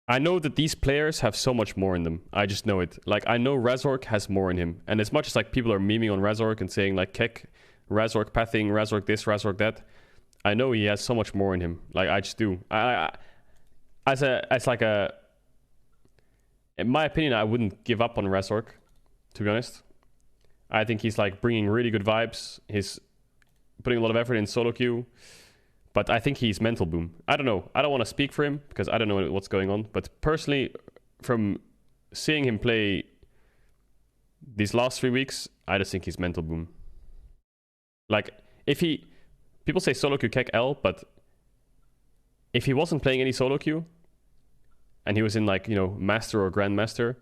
I know that these players have so much more in them. I just know it. Like, I know Razork has more in him. And as much as like people are memeing on Razork and saying like Keck, Razork pathing, Razork this, Razork that, I know he has so much more in him. Like, I just do. In my opinion, I wouldn't give up on Razork, to be honest. I think he's like bringing really good vibes. He's putting a lot of effort in solo queue. But I think he's mental boom. I don't know. I don't want to speak for him because I don't know what's going on. But personally, from seeing him play these last 3 weeks, I just think he's mental boom. Like, if he... People say solo queue Keck L, but if he wasn't playing any solo queue and he was in like, you know, Master or Grandmaster,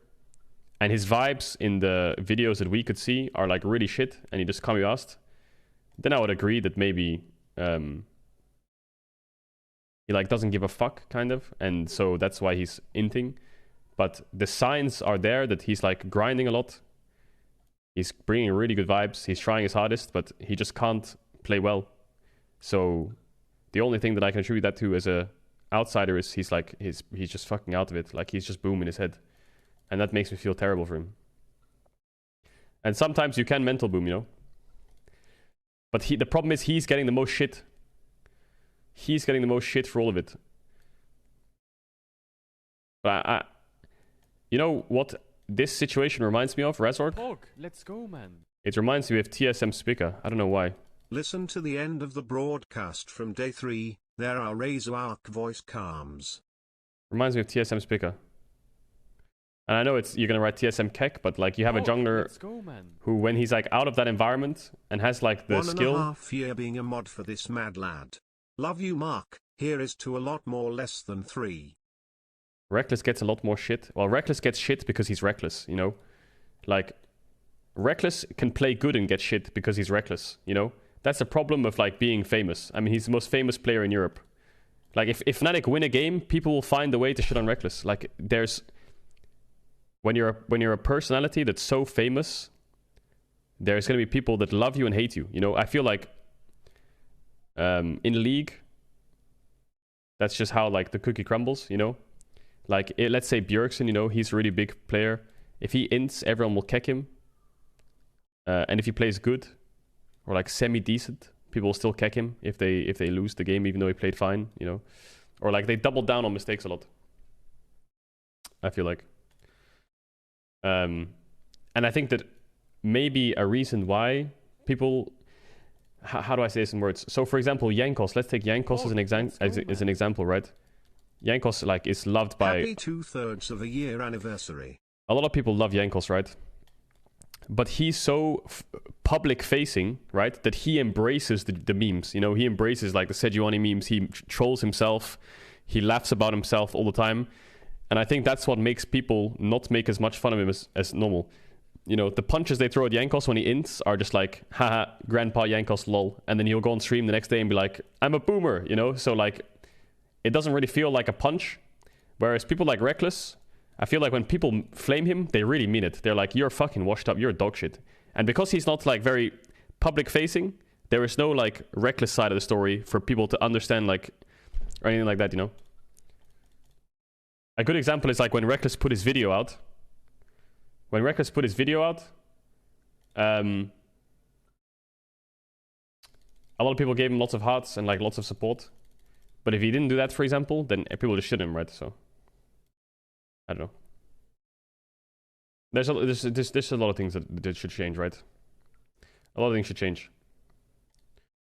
and his vibes in the videos that we could see are like really shit, and he just Kamiyast, then I would agree that maybe he like doesn't give a fuck, kind of, and so that's why he's inting. But the signs are there that he's like grinding a lot. He's bringing really good vibes. He's trying his hardest, but he just can't play well. So the only thing that I can attribute that to as a outsider is he's just fucking out of it. Like, he's just boom in his head. And that makes me feel terrible for him. And sometimes you can mental boom, you know. But the problem is he's getting the most shit. He's getting the most shit for all of it. But you know what this situation reminds me of, Razork? Let's go, man. It reminds me of TSM Spica. I don't know why. Listen to the end of the broadcast from day 3. There are Razork voice calms. Reminds me of TSM Spica. And I know you're gonna write TSM Keck, but like, you have a jungler who, when he's like out of that environment and has like the skill. 1.5 years being a mod for this mad lad. Love you, Mark. Here is to a lot more less than 3. Reckless gets a lot more shit. Well, Reckless gets shit because he's reckless, you know? Like, Reckless can play good and get shit because he's reckless, you know? That's the problem of like being famous. I mean, he's the most famous player in Europe. Like, if FNATIC win a game, people will find a way to shit on Reckless. Like, there's... When you're a personality that's so famous, there's going to be people that love you and hate you. You know, I feel like in League, that's just how like the cookie crumbles, you know? Like, let's say Bjergsen, you know, he's a really big player. If he ints, everyone will keck him. And if he plays good, or like semi-decent, people will still keck him if they lose the game, even though he played fine, you know? Or like, they double down on mistakes a lot, I feel like. And I think that maybe a reason why people... How do I say this in words? So, for example, Jankos. Let's take Jankos as an example, right? Jankos like is loved by... Happy 2/3 of a year anniversary. A lot of people love Jankos, right? But he's so public-facing, right? That he embraces the memes. You know, he embraces like the Sejuani memes. He trolls himself. He laughs about himself all the time. And I think that's what makes people not make as much fun of him as normal. You know, the punches they throw at Jankos when he ints are just like, haha, Grandpa Jankos, lol. And then he'll go on stream the next day and be like, I'm a boomer, you know? So like, it doesn't really feel like a punch. Whereas people like Reckless, I feel like when people flame him, they really mean it. They're like, you're fucking washed up, you're dog shit. And because he's not like very public facing, there is no like Reckless side of the story for people to understand, like, or anything like that, you know? A good example is like when Reckless put his video out. When Reckless put his video out, a lot of people gave him lots of hearts and like lots of support. But if he didn't do that, for example, then people just shit him, right? So, I don't know. There's a lot of things that should change, right? A lot of things should change.